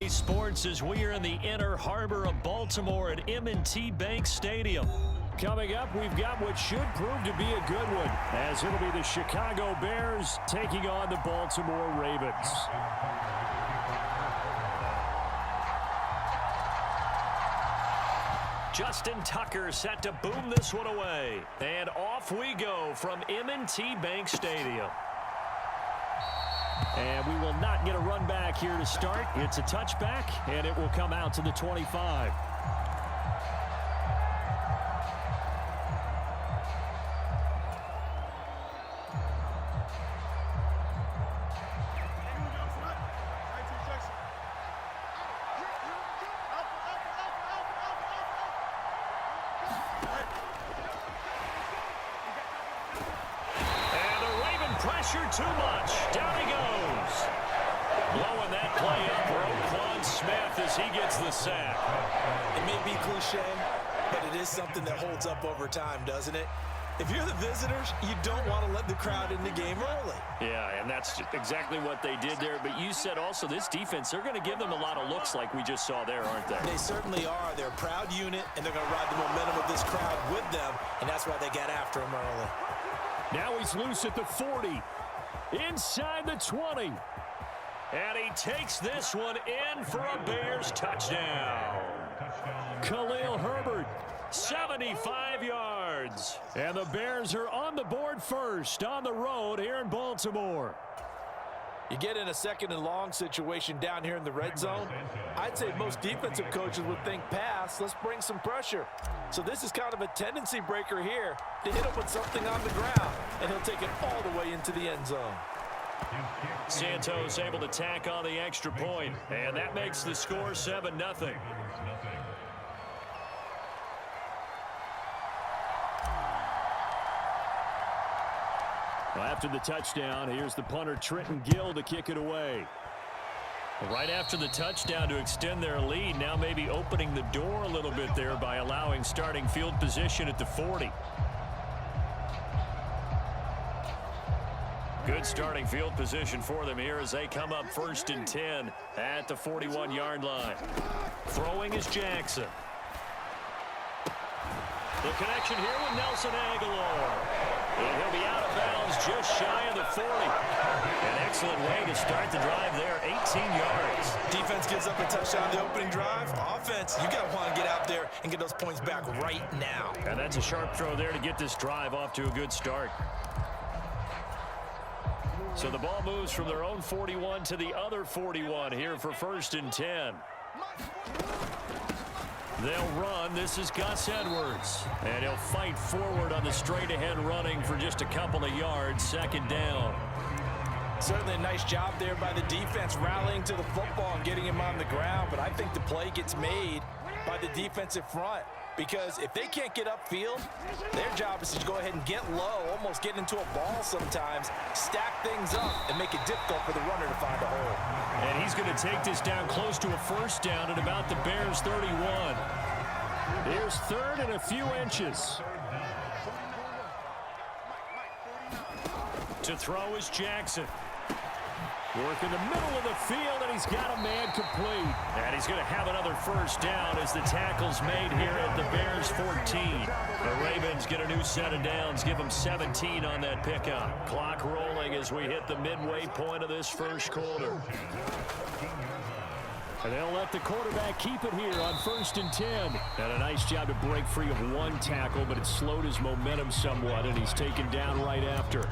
Sports as we are in the inner harbor of Baltimore at M&T Bank Stadium. Coming up, we've got what should prove to be a good one, as it'll be the Chicago Bears taking on the Baltimore Ravens. Justin Tucker set to boom this one away. And off we go from M&T Bank Stadium. And we will not get a run back here to start. It's a touchback, and it will come out to the 25. Pressure too much. Down he goes. Blowing that play up for Oakland Smith as he gets the sack. It may be cliche, but it is something that holds up over time, doesn't it? If you're the visitors, you don't want to let the crowd in the game early. Yeah, and that's exactly what they did there. But you said also this defense, they're going to give them a lot of looks like we just saw there, aren't they? They certainly are. They're a proud unit, and they're going to ride the momentum of this crowd with them, and that's why they got after him early. Now he's loose at the 40. Inside the 20. And he takes this one in for a Bears touchdown. Khalil Herbert, 75 yards. And the Bears are on the board first on the road here in Baltimore. You get in a second and long situation down here in the red zone. I'd say most defensive coaches would think pass. Let's bring some pressure. So this is kind of a tendency breaker here to hit him with something on the ground, and he'll take it all the way into the end zone. Santos able to tack on the extra point, and that makes the score 7-0. Well, after the touchdown, here's the punter Trenton Gill to kick it away. Right after the touchdown to extend their lead, now maybe opening the door a little bit there by allowing starting field position at the 40. Good starting field position for them here as they come up 1st and 10 at the 41-yard line. Throwing is Jackson. The connection here with Nelson Aguilar. And he'll be out of bounds just shy of the 40. An excellent way to start the drive there, 18 yards. Defense gives up a touchdown the opening drive. Offense, you got to want to get out there and get those points back right now. And that's a sharp throw there to get this drive off to a good start. So the ball moves from their own 41 to the other 41 here for 1st and 10. They'll run. This is Gus Edwards. And he'll fight forward on the straight-ahead running for just a couple of yards. 2nd down. Certainly a nice job there by the defense rallying to the football and getting him on the ground. But I think the play gets made by the defensive front. Because if they can't get upfield, their job is to go ahead and get low, almost get into a ball sometimes, stack things up, and make it difficult for the runner to find a hole. And he's going to take this down close to a 1st down at about the Bears' 31. Here's 3rd and a few inches. To throw is Jackson. Work in the middle of the field, and he's got a man complete. And he's going to have another 1st down as the tackle's made here at the Bears' 14. The Ravens get a new set of downs, give them 17 on that pickup. Clock rolling as we hit the midway point of this 1st quarter. And they'll let the quarterback keep it here on 1st and 10. And a nice job to break free of one tackle, but it slowed his momentum somewhat, and he's taken down right after.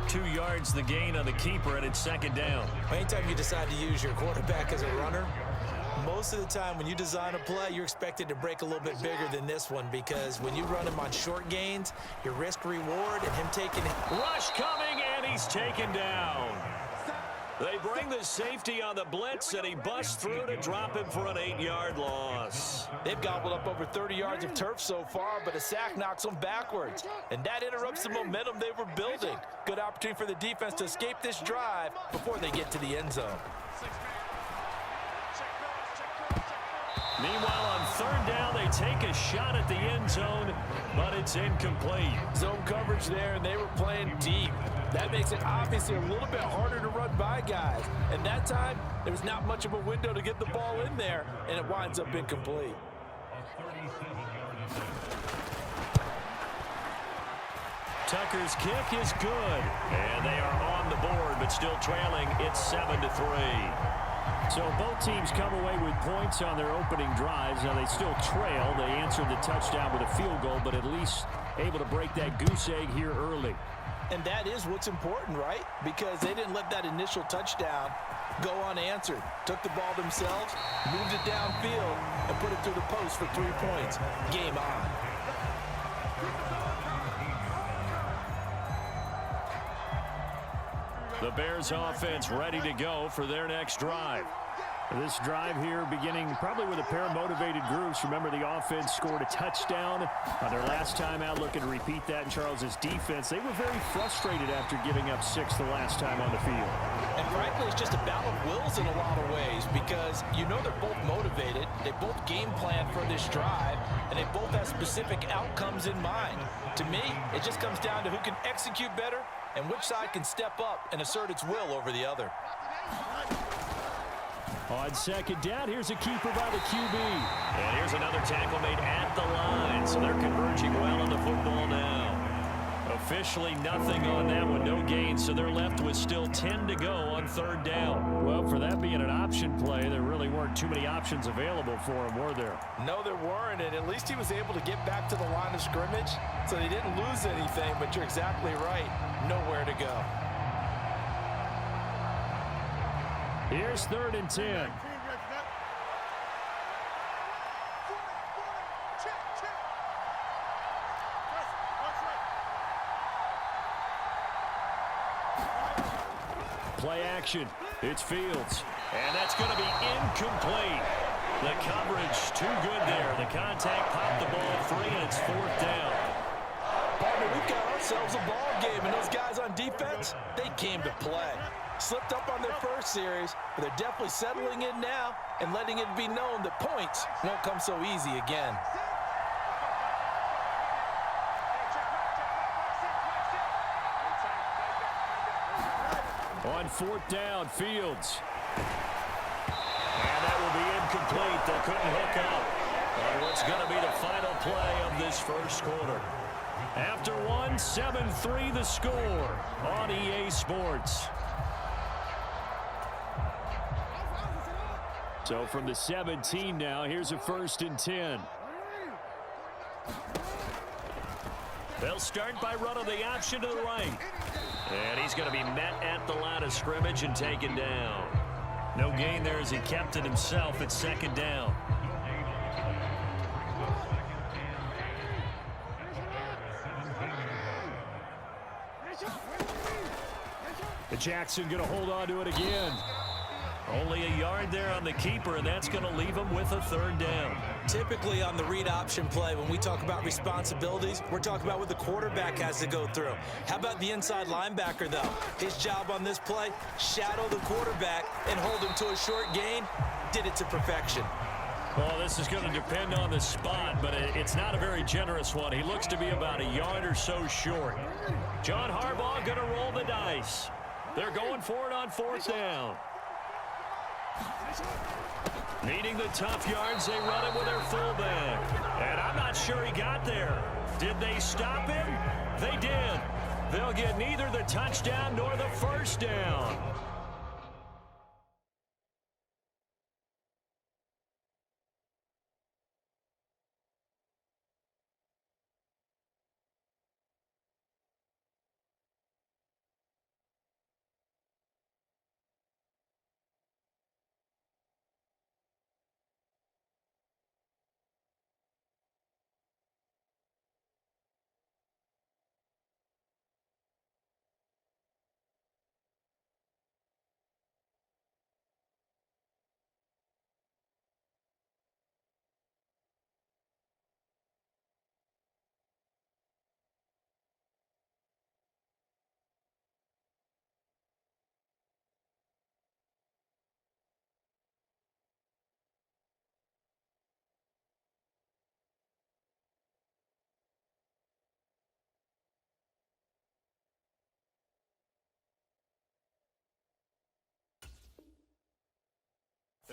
2 yards the gain on the keeper, and it's 2nd down. Anytime you decide to use your quarterback as a runner, most of the time when you design a play, you're expected to break a little bit bigger than this one, because when you run him on short gains, your risk-reward and him taking it. Rush coming, and he's taken down. They bring the safety on the blitz, and he busts through to drop him for an 8-yard loss. They've gobbled up over 30 yards of turf so far, but a sack knocks them backwards. And that interrupts the momentum they were building. Good opportunity for the defense to escape this drive before they get to the end zone. Meanwhile, on 3rd down, they take a shot at the end zone, but it's incomplete. Zone coverage there, and they were playing deep. That makes it obviously a little bit harder to run by guys. And that time, there was not much of a window to get the ball in there, and it winds up incomplete. Tucker's kick is good. And they are on the board, but still trailing. It's 7-3. So both teams come away with points on their opening drives. Now they still trail. They answered the touchdown with a field goal, but at least able to break that goose egg here early. And that is what's important, right? Because they didn't let that initial touchdown go unanswered. Took the ball themselves, moved it downfield, and put it through the post for 3 points. Game on. The Bears offense ready to go for their next drive. This drive here beginning probably with a pair of motivated groups. Remember, the offense scored a touchdown on their last time out, looking to repeat that in Charles's defense. They were very frustrated after giving up 6 the last time on the field. And frankly, it's just a battle of wills in a lot of ways because you know they're both motivated. They both game plan for this drive, and they both have specific outcomes in mind. To me, it just comes down to who can execute better and which side can step up and assert its will over the other. On second down, here's a keeper by the QB. And here's another tackle made at the line, so they're converging well on the football now. Officially nothing on that one, no gain, so they're left with still 10 to go on third down. Well, for that being an option play, there really weren't too many options available for him, were there? No, there weren't, and at least he was able to get back to the line of scrimmage, so they didn't lose anything, but you're exactly right, nowhere to go. Here's 3rd and 10. Play action. It's Fields. And that's going to be incomplete. The coverage too good there. The contact popped the ball free, and it's 4th down. Partner, we've got ourselves a ball game, and those guys on defense, they came to play. Slipped up on their first series, but they're definitely settling in now and letting it be known that points won't come so easy again. On 4th down, Fields. And that will be incomplete. They couldn't hook up on what's going to be the final play of this first quarter. After one, 7-3 the score on EA Sports. So from the 17 now, here's a 1st and 10. They'll start by running the option to the right. And he's going to be met at the line of scrimmage and taken down. No gain there as he kept it himself at 2nd down. Jackson going to hold on to it again. Only a yard there on the keeper, and that's going to leave him with a 3rd down. Typically on the read option play, when we talk about responsibilities, we're talking about what the quarterback has to go through. How about the inside linebacker, though? His job on this play, shadow the quarterback and hold him to a short gain. Did it to perfection. Well, this is going to depend on the spot, but it's not a very generous one. He looks to be about a yard or so short. John Harbaugh going to roll the dice. They're going for it on 4th down. Needing the tough yards, they run it with their fullback. And I'm not sure he got there. Did they stop him? They did. They'll get neither the touchdown nor the 1st down.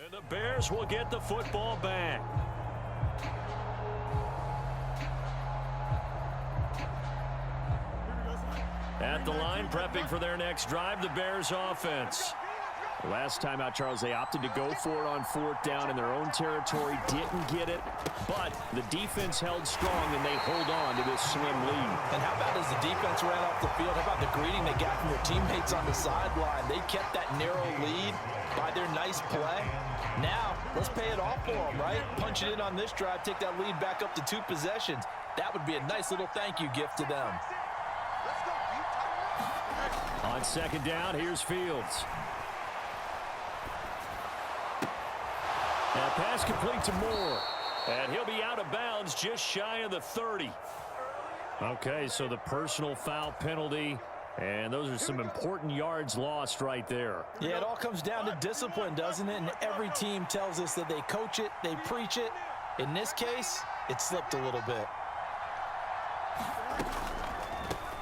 And the Bears will get the football back. At the line, prepping for their next drive, the Bears offense. Last time out, Charles, they opted to go for it on 4th down in their own territory. Didn't get it, but the defense held strong, and they hold on to this slim lead. And how about as the defense ran off the field, how about the greeting they got from their teammates on the sideline? They kept that narrow lead by their nice play. Now, let's pay it off for them, right? Punch it in on this drive, take that lead back up to 2 possessions. That would be a nice little thank you gift to them. On 2nd down, here's Fields. That pass complete to Moore. And he'll be out of bounds just shy of the 30. Okay, so the personal foul penalty, and those are some important yards lost right there. Yeah, it all comes down to discipline, doesn't it? And every team tells us that they coach it, they preach it. In this case, it slipped a little bit.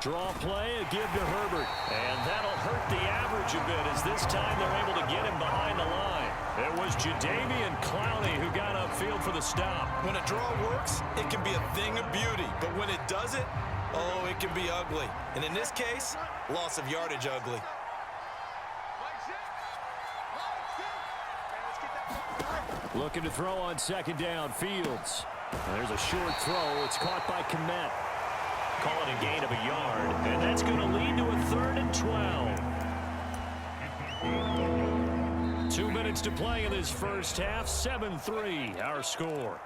Draw play, a give to Herbert. And that'll hurt the average a bit as this time they're able to get him behind the line. It was Jadeveon Clowney who got upfield for the stop. When a draw works, it can be a thing of beauty. But when it doesn't, oh, it can be ugly. And in this case, loss of yardage ugly. Looking to throw on 2nd down, Fields. There's a short throw. It's caught by Kemet. Call it a gain of a yard, and that's going to lead to a 3rd and 12. 2 minutes to play in this first half. 7-3, our score.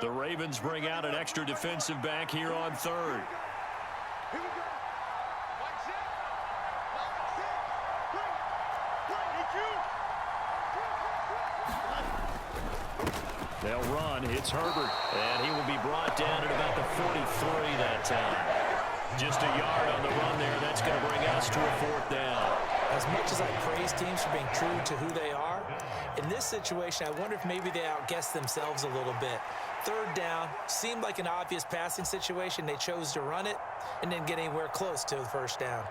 The Ravens bring out an extra defensive back here on 3rd. They'll run. It's Herbert. And he will be brought down at about the 43 that time. Just a yard on the run there. That's going to bring us to a 4th down. As much as I praise teams for being true to who they are, in this situation, I wonder if maybe they outguessed themselves a little bit. 3rd down seemed like an obvious passing situation. They chose to run it and didn't get anywhere close to the 1st down.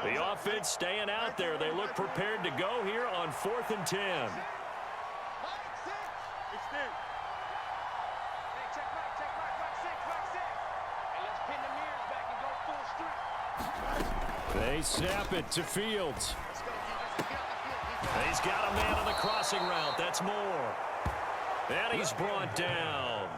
The offense staying out there. They look prepared to go here on 4th and 10. They snap it to Fields. He's got a man on the crossing route. That's Moore. And he's brought down.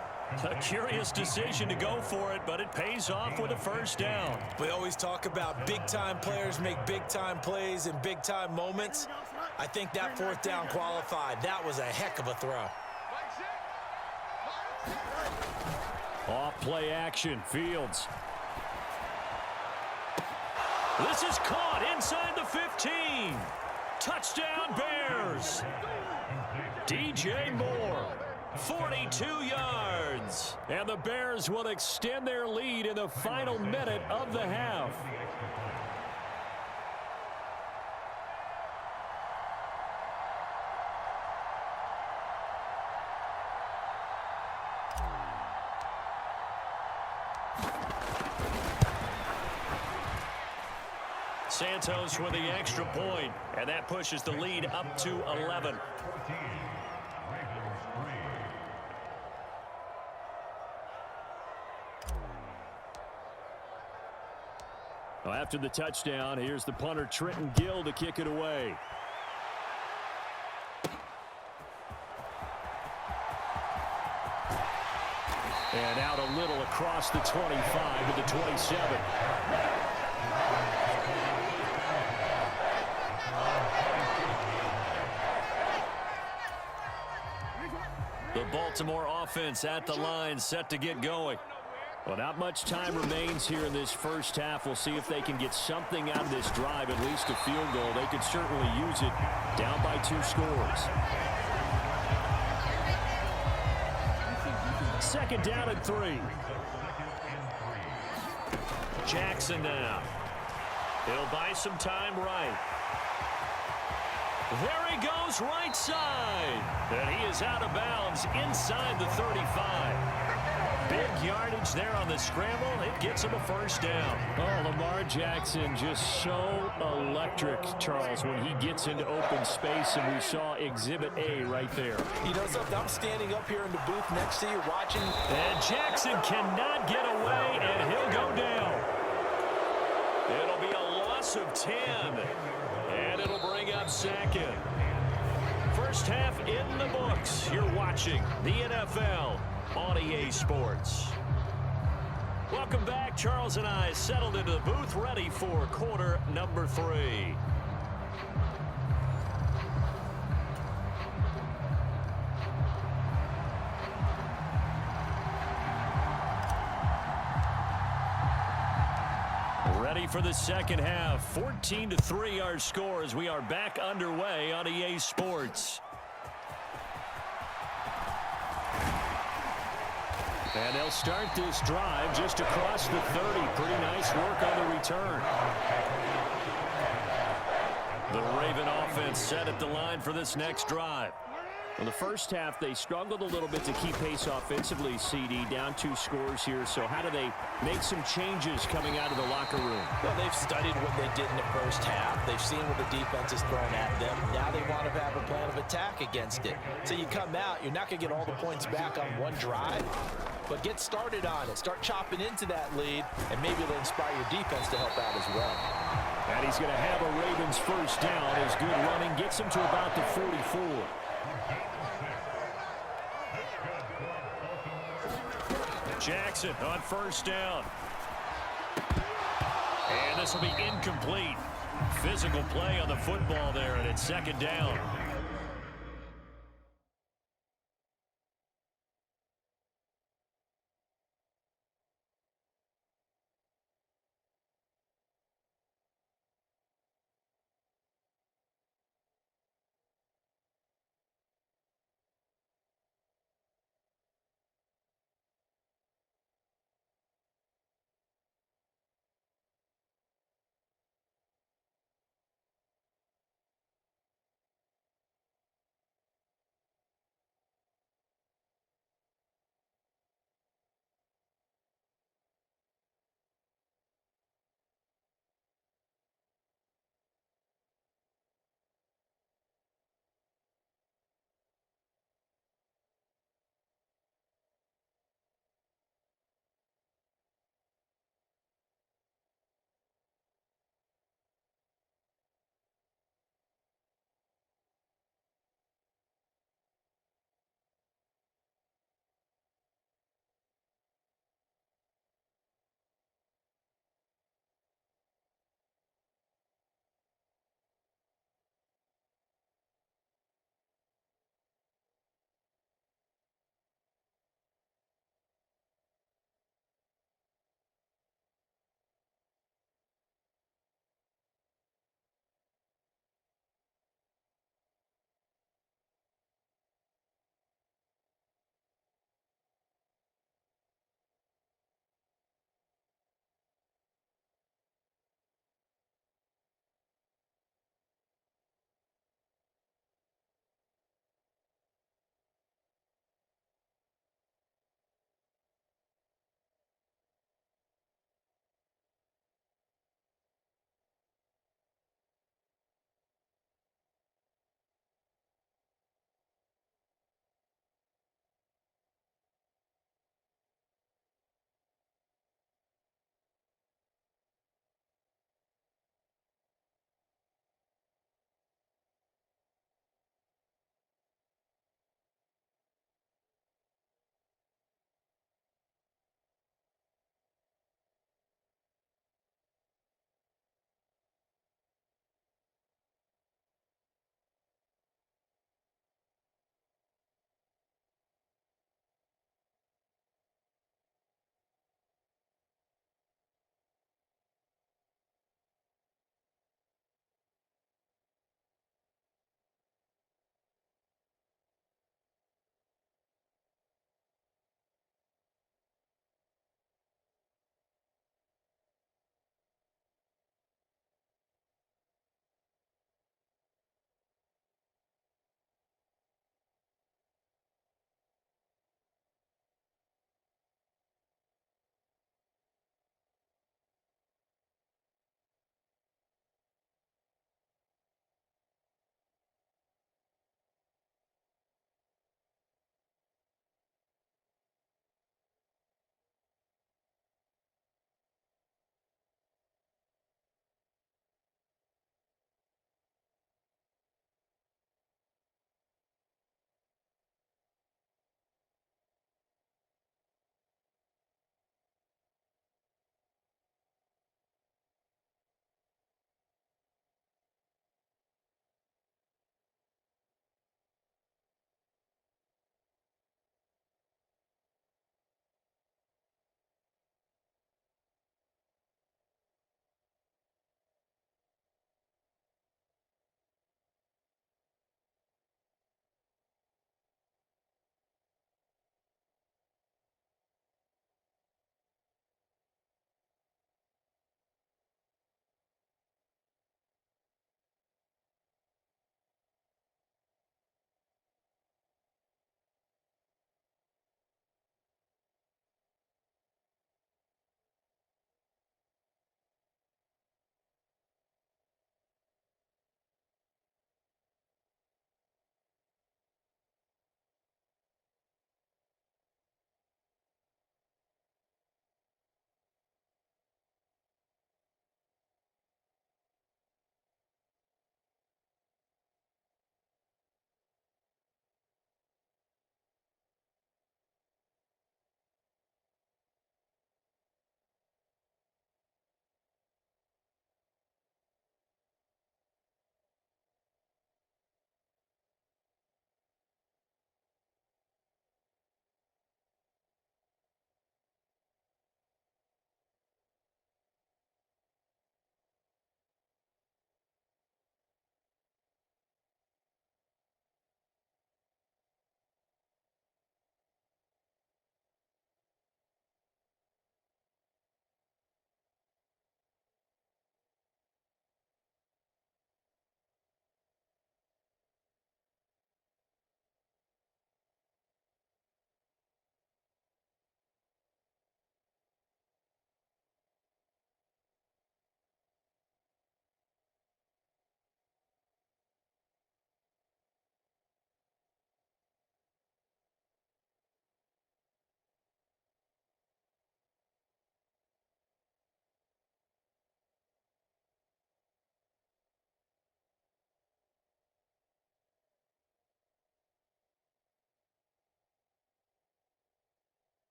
A curious decision to go for it, but it pays off with a 1st down. We always talk about big-time players make big-time plays in big-time moments. I think that 4th down qualified. That was a heck of a throw. Off play action, Fields. This is caught inside the 15. Touchdown Bears. DJ Moore, 42 yards. And the Bears will extend their lead in the final minute of the half. Santos with the extra point, and that pushes the lead up to 11. Well, after the touchdown, here's the punter Trenton Gill to kick it away. And out a little across the 25 to the 27. The Baltimore offense at the line, set to get going. Well, not much time remains here in this first half. We'll see if they can get something out of this drive, at least a field goal. They could certainly use it down by 2 scores. Second down and 3. Jackson now. He'll buy some time right. There he goes right side. And he is out of bounds inside the 35. Big yardage there on the scramble. It gets him a first down. Oh, Lamar Jackson just so electric, Charles, when he gets into open space, and we saw Exhibit A right there. You know something? I'm standing up here in the booth next to you watching. And Jackson cannot get away, and he'll go down. It'll be a loss of 10, and it'll bring up second. First half in the books. You're watching the NFL on EA Sports. Welcome back. Charles and I settled into the booth, ready for quarter number 3. Ready for the second half. 14-3 our score as we are back underway on EA Sports. And they'll start this drive just across the 30. Pretty nice work on the return. The Raven offense set at the line for this next drive. Well, the first half, they struggled a little bit to keep pace offensively, CD. Down 2 scores here. So how do they make some changes coming out of the locker room? Well, they've studied what they did in the first half. They've seen what the defense has thrown at them. Now they want to have a plan of attack against it. So you come out, you're not going to get all the points back on one drive, but get started on it. Start chopping into that lead, and maybe it'll inspire your defense to help out as well. And he's going to have a Ravens first down. His good running gets him to about the 44. Jackson on first down. And this will be incomplete. Physical play on the football there, and it's second down.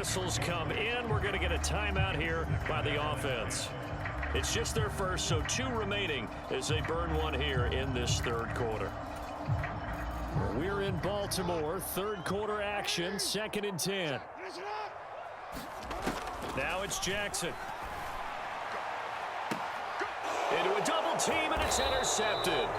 whistles come in. We're going to get a timeout here by the offense. It's just their first, so 2 remaining as they burn one here in this third quarter. We're in Baltimore. Third quarter action. 2nd and 10. Now it's Jackson. Into a double team, and it's intercepted.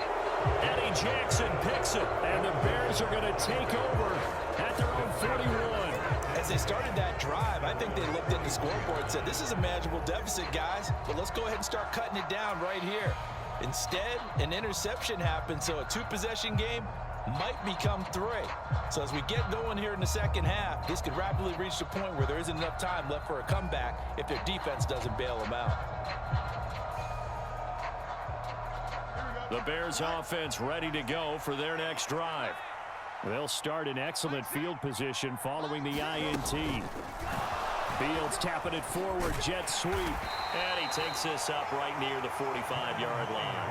Eddie Jackson picks it, and the Bears are going to take over at their own 41. As they started that drive, I think they looked at the scoreboard and said, this is a manageable deficit, guys, but let's go ahead and start cutting it down right here. Instead, an interception happened, so a 2-possession game might become 3. So as we get going here in the second half, this could rapidly reach the point where there isn't enough time left for a comeback if their defense doesn't bail them out. The Bears offense ready to go for their next drive. They'll start in excellent field position following the INT. Fields tapping it forward, jet sweep. And he takes this up right near the 45-yard line.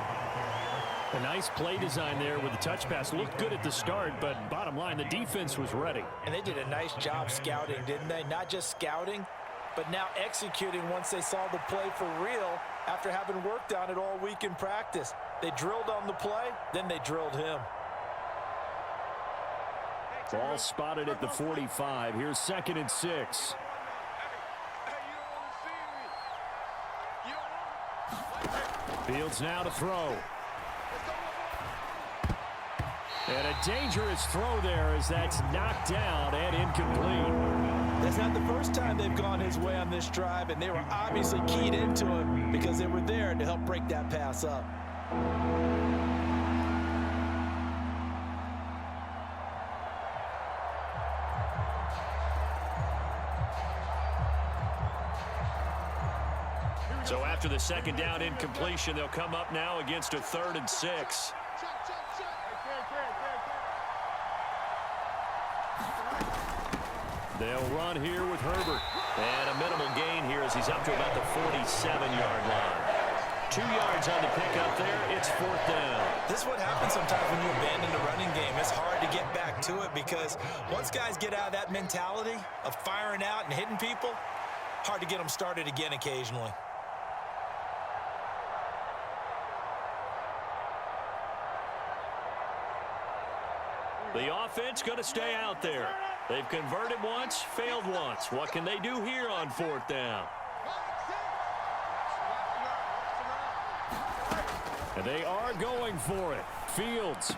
A nice play design there with the touch pass. Looked good at the start, but bottom line, the defense was ready. And they did a nice job scouting, didn't they? Not just scouting, but now executing once they saw the play for real after having worked on it all week in practice. They drilled on the play, then they drilled him. Ball spotted at the 45. Here's 2nd and 6. Fields now to throw. And a dangerous throw there as that's knocked down and incomplete. That's not the first time they've gone his way on this drive, and they were obviously keyed into him because they were there to help break that pass up. So after the second down incompletion, they'll come up now against a 3rd and 6. They'll run here with Herbert. And a minimal gain here as he's up to about the 47-yard line. 2 yards on the pickup there. It's 4th down. This is what happens sometimes when you abandon the running game. It's hard to get back to it because once guys get out of that mentality of firing out and hitting people, hard to get them started again occasionally. The offense going to stay out there. They've converted once, failed once. What can they do here on 4th down? And they are going for it. Fields.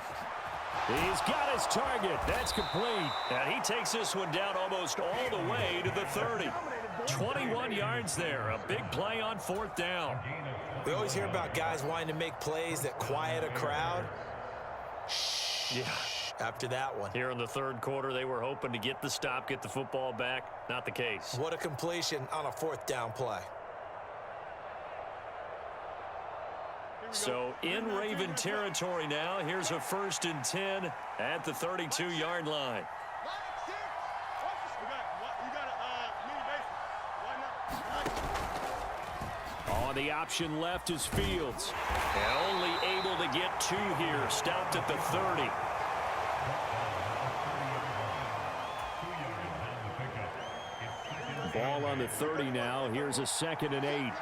He's got his target. That's complete. And he takes this one down almost all the way to the 30. 21 yards there. A big play on 4th down. We always hear about guys wanting to make plays that quiet a crowd. Yeah. After that one. Here in the third quarter, they were hoping to get the stop, get the football back. Not the case. What a completion on a 4th down play. So in Raven territory now. Here's a 1st and 10 at the 32-yard line. On the option left is Fields. And only able to get 2 here. Stopped at the 30. Ball on the 30 now. Here's a 2nd and 8.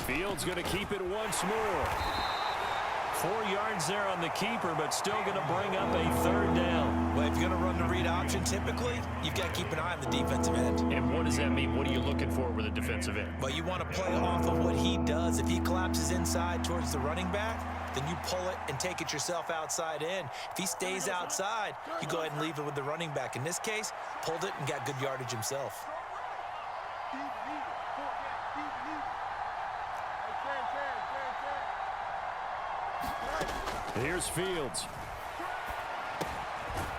Fields going to keep it once more. 4 yards there on the keeper, but still going to bring up a 3rd down. Well, if you're going to run the read option, typically, you've got to keep an eye on the defensive end. And what does that mean? What are you looking for with a defensive end? Well, you want to play off of what he does. If he collapses inside towards the running back, then you pull it and take it yourself outside in. If he stays outside, you go ahead and leave it with the running back. In this case, pulled it and got good yardage himself. Here's Fields.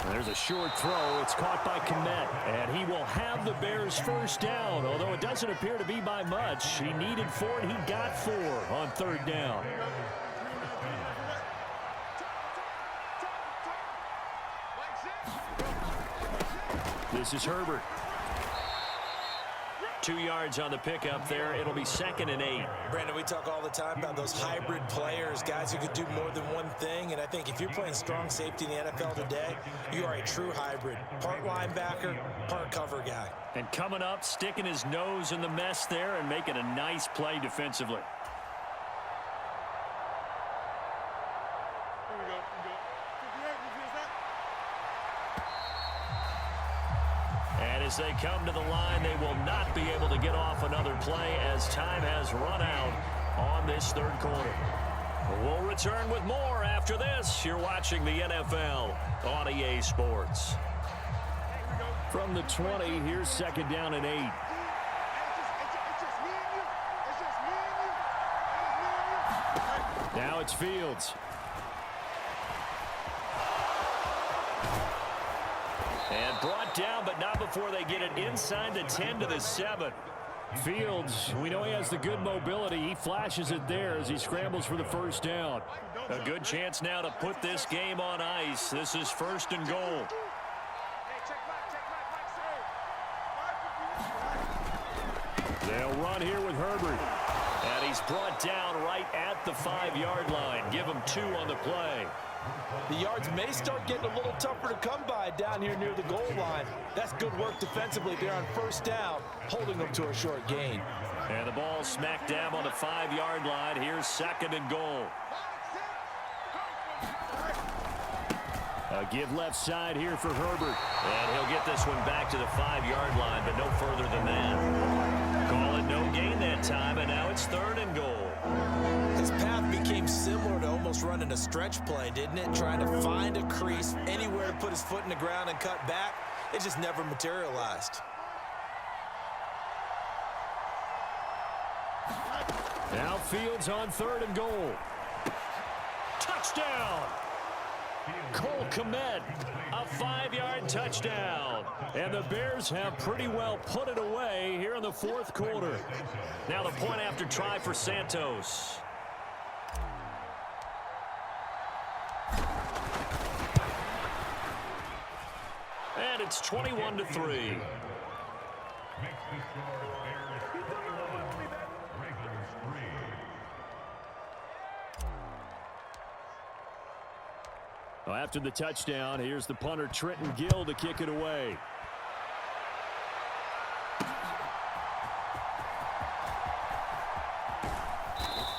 There's a short throw. It's caught by Kemet. And he will have the Bears' 1st down, although it doesn't appear to be by much. He needed 4, and he got 4 on 3rd down. This is Herbert. 2 yards on the pickup there. It'll be 2nd and 8. Brandon, we talk all the time about those hybrid players, guys who could do more than one thing. And I think if you're playing strong safety in the NFL today, you are a true hybrid. Part linebacker, part cover guy. And coming up, sticking his nose in the mess there and making a nice play defensively. And as they come to the line, they will not be able to get off another play as time has run out on this third quarter. We'll return with more after this. You're watching the NFL on EA Sports. From the 20, here's 2nd down and 8. Now it's Fields. And brought down, but not before they get it inside the 10 to the 7. Fields, we know he has the good mobility. He flashes it there as he scrambles for the first down. A good chance now to put this game on ice. This is 1st and goal. They'll run here with Herbert. And he's brought down right at the 5-yard line. Give him 2 on the play. The yards may start getting a little tougher to come by down here near the goal line. That's good work defensively there on 1st down, holding them to a short gain. And the ball smack dab on the 5-yard line. Here's 2nd and goal. A give left side here for Herbert. And he'll get this one back to the 5-yard line, but no further than that. Call it no gain that time, and now it's 3rd and goal. His path became similar to almost running a stretch play, didn't it? Trying to find a crease, anywhere to put his foot in the ground and cut back. It just never materialized. Now Fields on 3rd and goal. Touchdown! Cole Kemet, a 5-yard touchdown. And the Bears have pretty well put it away here in the 4th quarter. Now the point after try for Santos. And it's 21-3. Well, after the touchdown, here's the punter Trenton Gill to kick it away.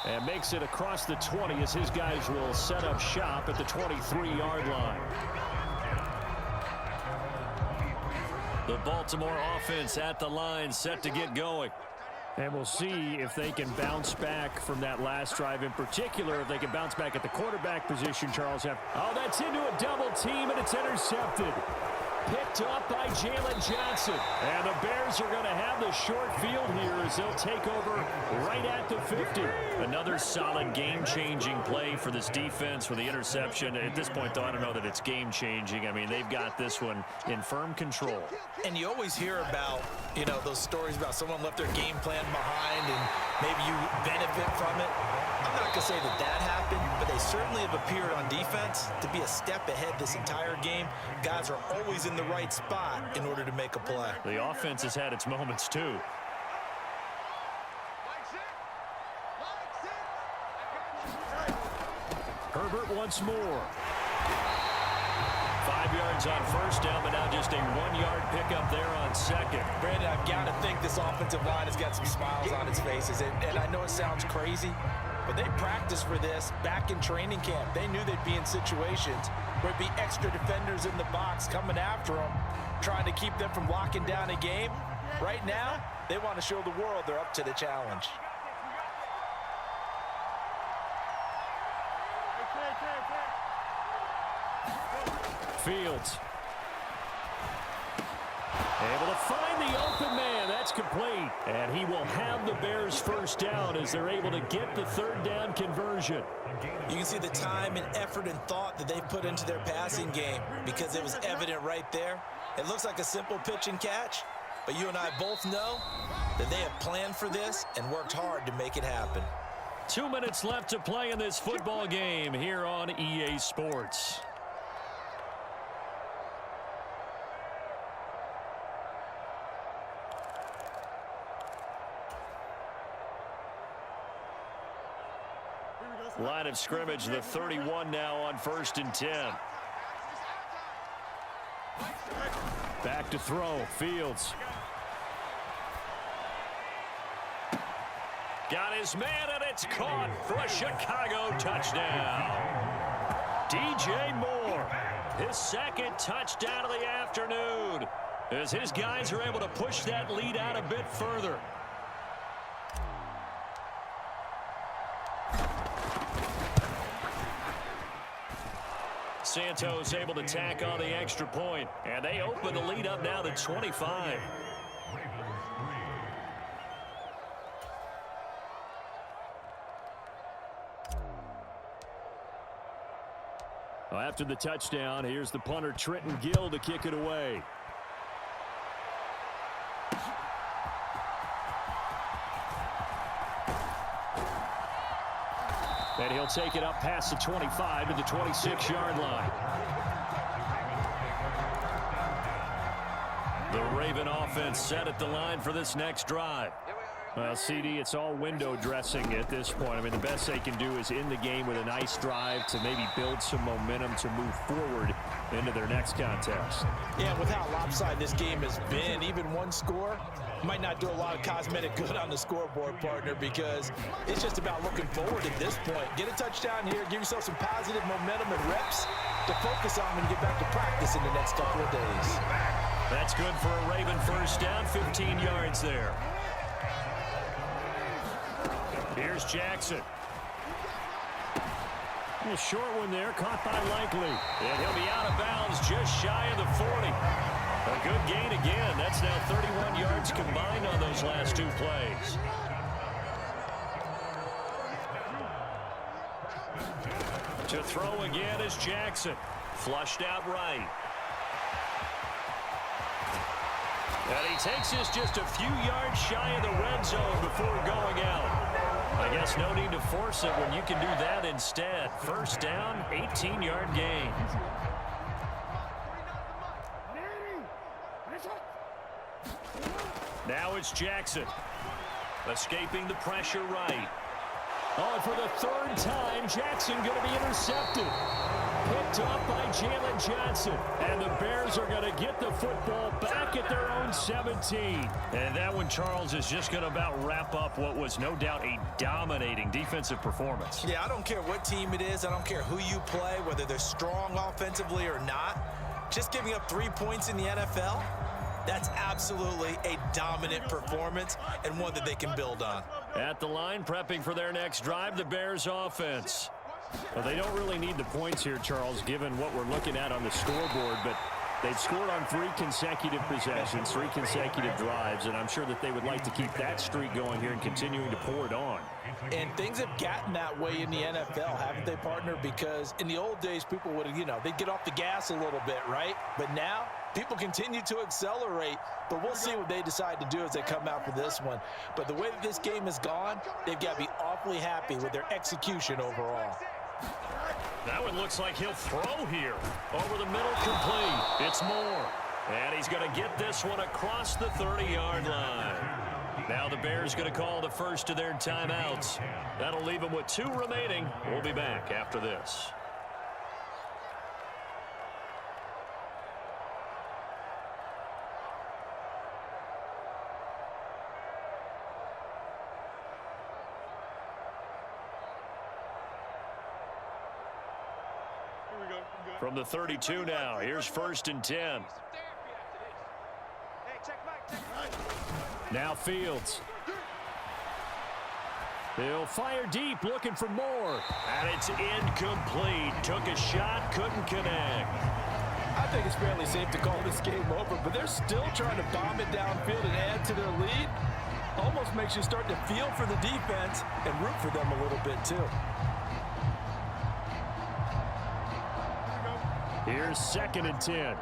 And makes it across the 20 as his guys will set up shop at the 23-yard line. The Baltimore offense at the line, set to get going. And we'll see if they can bounce back from that last drive in particular, if they can bounce back at the quarterback position, Charles. Oh, that's into a double team, and it's intercepted. Picked up by Jalen Johnson. And the Bears are going to have the short field here as they'll take over right at the 50. Another solid game-changing play for this defense with the interception. At this point, though, I don't know that it's game-changing. I mean, they've got this one in firm control. And you always hear about, you know, those stories about someone left their game plan behind and maybe you benefit from it. I'm not going to say that that happened, but they certainly have appeared on defense to be a step ahead this entire game. Guys are always in the right spot in order to make a play. The offense has had its moments, too. Herbert once more. 5 yards on 1st down, but now just a 1-yard pickup there on 2nd. Brandon, I've got to think this offensive line has got some smiles on its faces. And I know it sounds crazy, but they practiced for this back in training camp. They knew they'd be in situations where it'd be extra defenders in the box coming after them, trying to keep them from locking down a game. Right now, they want to show the world they're up to the challenge. Fields. Able to find the open man. That's complete. And he will have the Bears 1st down as they're able to get the 3rd down conversion. You can see the time and effort and thought that they put into their passing game because it was evident right there. It looks like a simple pitch and catch, but you and I both know that they have planned for this and worked hard to make it happen. 2 minutes left to play in this football game here on EA Sports. Line of scrimmage, the 31 now on 1st and 10. Back to throw. Fields. Got his man, and it's caught for a Chicago touchdown. DJ Moore, his second touchdown of the afternoon, as his guys are able to push that lead out a bit further. Santos able to tack on the extra point, and they open the lead up now to 25. Well, after the touchdown, here's the punter Trenton Gill to kick it away. And he'll take it up past the 25 to the 26-yard line. The Raven offense set at the line for this next drive. Well, CD, it's all window dressing at this point. I mean, the best they can do is end the game with a nice drive to maybe build some momentum to move forward into their next contest. Yeah, with how lopsided this game has been, even one score might not do a lot of cosmetic good on the scoreboard, partner, because it's just about looking forward at this point. Get a touchdown here, give yourself some positive momentum and reps to focus on when you get back to practice in the next couple of days. That's good for a Raven first down, 15 yards there. Here's Jackson. A short one there, caught by Likely. And he'll be out of bounds just shy of the 40. A good gain again. That's now 31 yards combined on those last two plays. To throw again is Jackson. Flushed out right. And he takes this just a few yards shy of the red zone before going out. I guess no need to force it when you can do that instead. First down, 18-yard gain. Now it's Jackson. Escaping the pressure right. Oh, and for the third time, Jackson going to be intercepted. Picked up by Jalen Johnson. And the Bears are going to get the football back at their own 17. And that one, Charles, is just going to about wrap up what was no doubt a dominating defensive performance. Yeah, I don't care what team it is. I don't care who you play, whether they're strong offensively or not. Just giving up 3 points in the NFL, that's absolutely a dominant performance and one that they can build on. At the line, prepping for their next drive, the Bears offense. Well, they don't really need the points here, Charles, given what we're looking at on the scoreboard, but they've scored on 3 consecutive possessions, 3 consecutive drives, and I'm sure that they would like to keep that streak going here and continuing to pour it on. And things have gotten that way in the NFL, haven't they, partner? Because in the old days, people would, they'd get off the gas a little bit, right? But now, people continue to accelerate, but we'll see what they decide to do as they come out for this one. But the way that this game has gone, they've got to be awfully happy with their execution overall. That one looks like he'll throw here. Over the middle, complete. It's Moore. And he's going to get this one across the 30-yard line. Now the Bears going to call the first of their timeouts. That'll leave them with 2 remaining. We'll be back after this. From the 32 now, here's 1st and 10. Now Fields. He'll fire deep, looking for more. And it's incomplete. Took a shot, couldn't connect. I think it's fairly safe to call this game over, but they're still trying to bomb it downfield and add to their lead. Almost makes you start to feel for the defense and root for them a little bit, too. Here's 2nd and 10.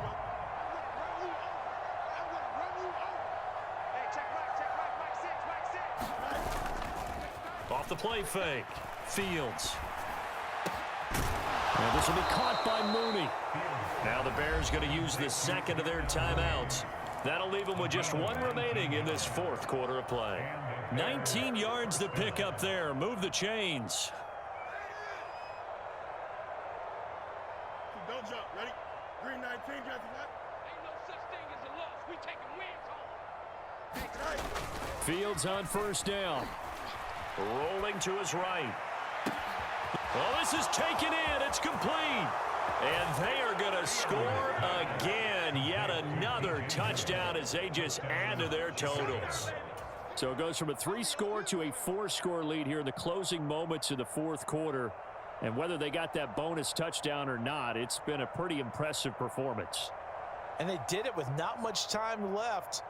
Off the play fake. Fields. Now this will be caught by Mooney. Now the Bears going to use the second of their timeouts. That'll leave them with just 1 remaining in this 4th quarter of play. 19 yards to pick up there. Move the chains. Don't jump. Ready? Green 19, got the left. Ain't no such thing as a loss. We taking wins home. Right. Fields on first down. Rolling to his right. Well, this is taken in. It's complete. And they are going to score again. Yet another touchdown as they just add to their totals. So it goes from a 3-score to a 4-score lead here in the closing moments of the fourth quarter. And whether they got that bonus touchdown or not, it's been a pretty impressive performance. And they did it with not much time left.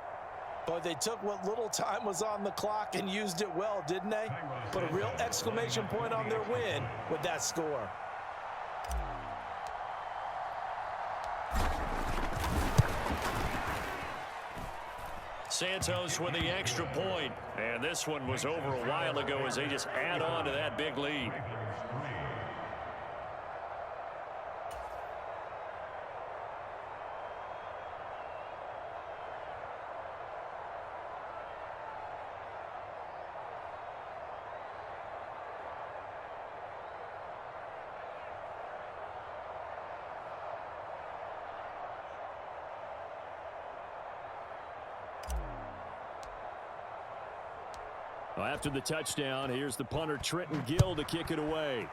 But they took what little time was on the clock and used it well, didn't they? Put a real exclamation point on their win with that score. Santos with the extra point. And this one was over a while ago as they just add on to that big lead. Well, after the touchdown, here's the punter Trenton Gill to kick it away.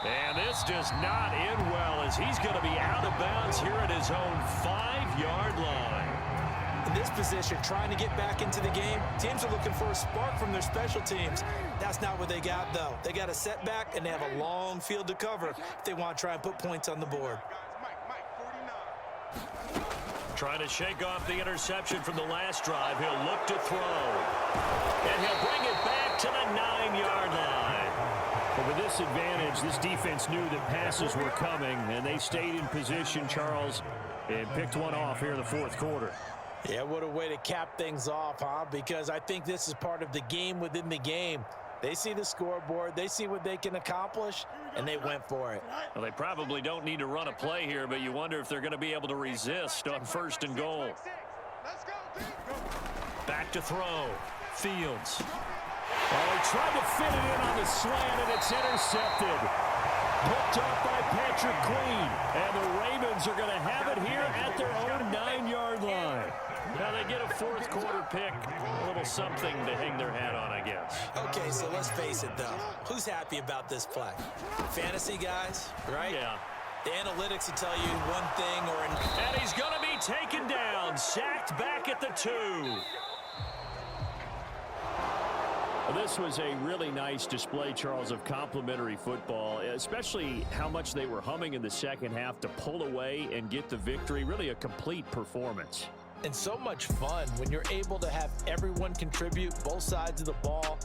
And this does not end well as he's going to be out of bounds here at his own 5-yard line. In this position, trying to get back into the game, teams are looking for a spark from their special teams. That's not what they got, though. They got a setback, and they have a long field to cover if they want to try and put points on the board. Trying to shake off the interception from the last drive. He'll look to throw. And he'll bring it back to the 9-yard line. But with this advantage, this defense knew that passes were coming, and they stayed in position, Charles, and picked one off here in the fourth quarter. Yeah, what a way to cap things off, huh? Because I think this is part of the game within the game. They see the scoreboard, they see what they can accomplish, and they went for it. Well, they probably don't need to run a play here, but you wonder if they're going to be able to resist on 1st and goal. Back to throw. Fields. Oh, he tried to fit it in on the slant, and it's intercepted. Picked up by Patrick Queen. And the Ravens are going to have it here at their own 9-yard line. Now they get a fourth quarter pick. A little something to hang their hat on, I guess. Okay, so let's face it, though. Who's happy about this play? Fantasy guys, right? Yeah. The analytics will tell you one thing or another. And he's going to be taken down. Sacked back at the 2. This was a really nice display, Charles, of complimentary football, especially how much they were humming in the second half to pull away and get the victory. Really a complete performance. And so much fun when you're able to have everyone contribute both sides of the ball.